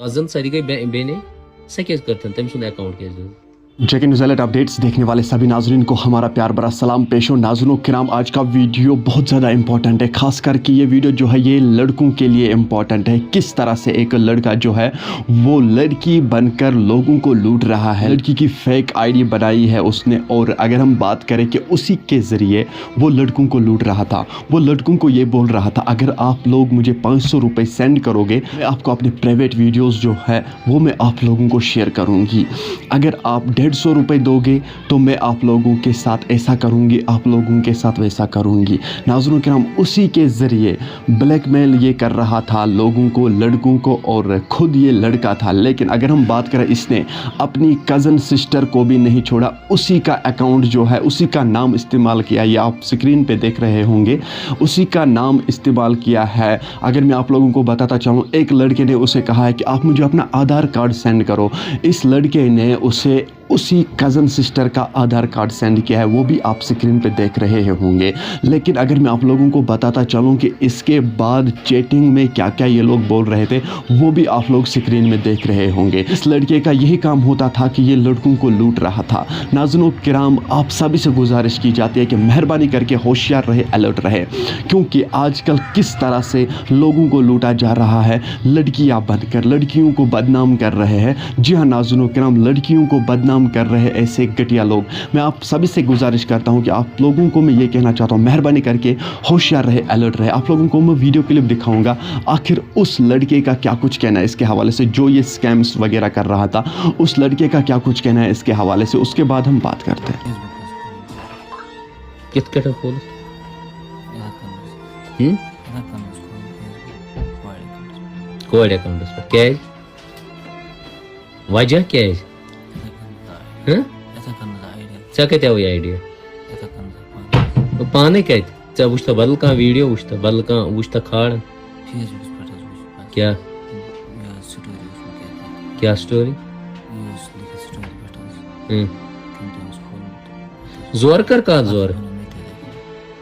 Cousin सारी गई बेने से कैसे करते हैं तम सुन अकाउंट कैसे जेके न्यूज़ अलर्ट अपडेट्स देखने वाले सभी नाज़रीन को हमारा प्यार भरा सलाम पेश हो। नाज़रीनों किराम, आज का वीडियो बहुत ज़्यादा इंपॉर्टेंट है, खास करके ये वीडियो जो है ये लड़कों के लिए इंपॉर्टेंट है। किस तरह से एक लड़का जो है वो लड़की बनकर लोगों को लूट रहा है, लड़की की फेक आईडी बनाई है उसने, और अगर हम बात करें कि उसी के ज़रिए वो लड़कों को लूट रहा था, वो लड़कों को ये बोल रहा था अगर आप लोग मुझे 500 रुपये सेंड करोगे मैं आपको अपने प्राइवेट वीडियोज़ जो है वो मैं आप लोगों को शेयर करूँगी, अगर आप 150 रुपये दोगे तो मैं आप लोगों के साथ ऐसा करूंगी, आप लोगों के साथ वैसा करूंगी। नाज़रीन किराम, उसी के ज़रिए ब्लैकमेल ये कर रहा था लोगों को, लड़कों को, और ख़ुद ये लड़का था। लेकिन अगर हम बात करें, इसने अपनी कज़न सिस्टर को भी नहीं छोड़ा, उसी का अकाउंट जो है उसी का नाम इस्तेमाल किया, ये आप स्क्रीन पे देख रहे होंगे, उसी का नाम इस्तेमाल किया है। अगर मैं आप लोगों को बताता चाहूँ, एक लड़के ने उसे कहा है कि आप मुझे अपना आधार कार्ड सेंड करो, इस लड़के ने उसे उसी कज़न सिस्टर का आधार कार्ड सेंड किया है, वो भी आप स्क्रीन पे देख रहे होंगे। लेकिन अगर मैं आप लोगों को बताता चलूँ कि इसके बाद चैटिंग में क्या क्या ये लोग बोल रहे थे वो भी आप लोग स्क्रीन में देख रहे होंगे। इस लड़के का यही काम होता था कि ये लड़कों को लूट रहा था। नाज़रीन किराम, आप सभी से गुजारिश की जाती है कि मेहरबानी करके होशियार रहे, अलर्ट रहे, क्योंकि आजकल किस तरह से लोगों को लूटा जा रहा है, लड़कियाँ बनकर लड़कियों को बदनाम कर रहे हैं। जी हाँ नाज़रीन किराम, लड़कियों को बदनाम कर रहे हैं ऐसे घटिया लोग। मैं आप सभी से गुजारिश करता हूं कि आप लोगों को मैं ये कहना चाहता हूं, मेहरबानी करके होशियार रहे, अलर्ट रहे। आप लोगों को मैं वीडियो क्लिप दिखाऊंगा आखिर उस लड़के का क्या कुछ कहना है इसके हवाले से, जो ये स्कैम्स वगैरह कर रहा था, उस लड़के का क्या कुछ कहना है इसके हवाले से, उसके बाद हम बात करते हैं। कोड अकाउंट क्या वजह क्या है? क्या हुई आइडिया पाने क्या वुचता बदल का वीडियो वुचता बदल का वुचता खाड़ क्या क्या स्टोरी जोर कर का जोर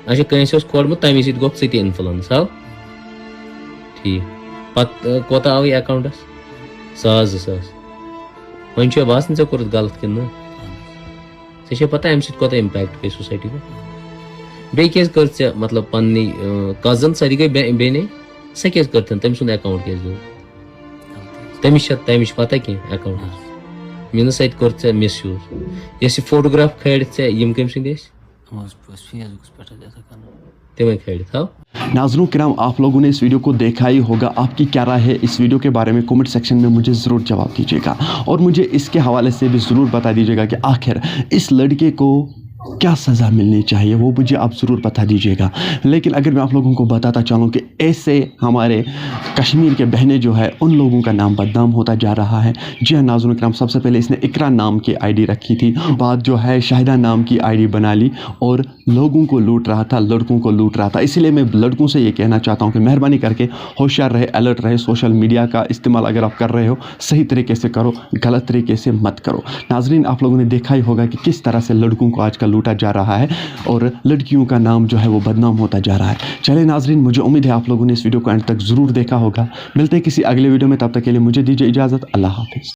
अच्छा कैसे खोलमुत तमी सत गो सती इन्फ्लुएंस आव ठीक पत कोता आव अकाउंटस 1,000 वन बासन ऐ कोर गलत कि ऐसे पता अम सत इम्पैक्ट पे सोसाइटी पे बे कर मतलब पन्नी कजन सारी गई बेने से कैसे करते तम सुन अकाउंट कैसे तमिश पता कह अकाउंट मीन सत कर मिस यूज ये फोटोग्राफ खड़ यम कम सद तमें खड़ था। नाज़रीन किराम, आप लोगों ने इस वीडियो को देखा ही होगा, आपकी क्या राय है इस वीडियो के बारे में कमेंट सेक्शन में मुझे ज़रूर जवाब दीजिएगा, और मुझे इसके हवाले से भी ज़रूर बता दीजिएगा कि आखिर इस लड़के को क्या सज़ा मिलनी चाहिए, वो मुझे आप ज़रूर बता दीजिएगा। लेकिन अगर मैं आप लोगों को बताता चलूँ कि ऐसे हमारे कश्मीर के बहनें जो है उन लोगों का नाम बदनाम होता जा रहा है। जी हाँ नाज़रीन किराम, सबसे पहले इसने इकरा नाम की आईडी रखी थी, बाद जो है शाहिदा नाम की आईडी बना ली और लोगों को लूट रहा था, लड़कों को लूट रहा था। इसीलिए मैं लड़कों से ये कहना चाहता हूँ कि मेहरबानी करके होशियार रहे, अलर्ट रहे। सोशल मीडिया का इस्तेमाल अगर आप कर रहे हो सही तरीके से करो, गलत तरीके से मत करो। नाज़रीन, आप लोगों ने देखा ही होगा कि किस तरह से लड़कों को आजकल लूटा जा रहा है और लड़कियों का नाम जो है वो बदनाम होता जा रहा है। चलिए नाज़रीन, मुझे उम्मीद है आप लोगों ने इस वीडियो को एंड तक ज़रूर देखा होगा। मिलते हैं किसी अगले वीडियो में, तब तक के लिए मुझे दीजिए इजाज़त। अल्लाह हाफ़िज़।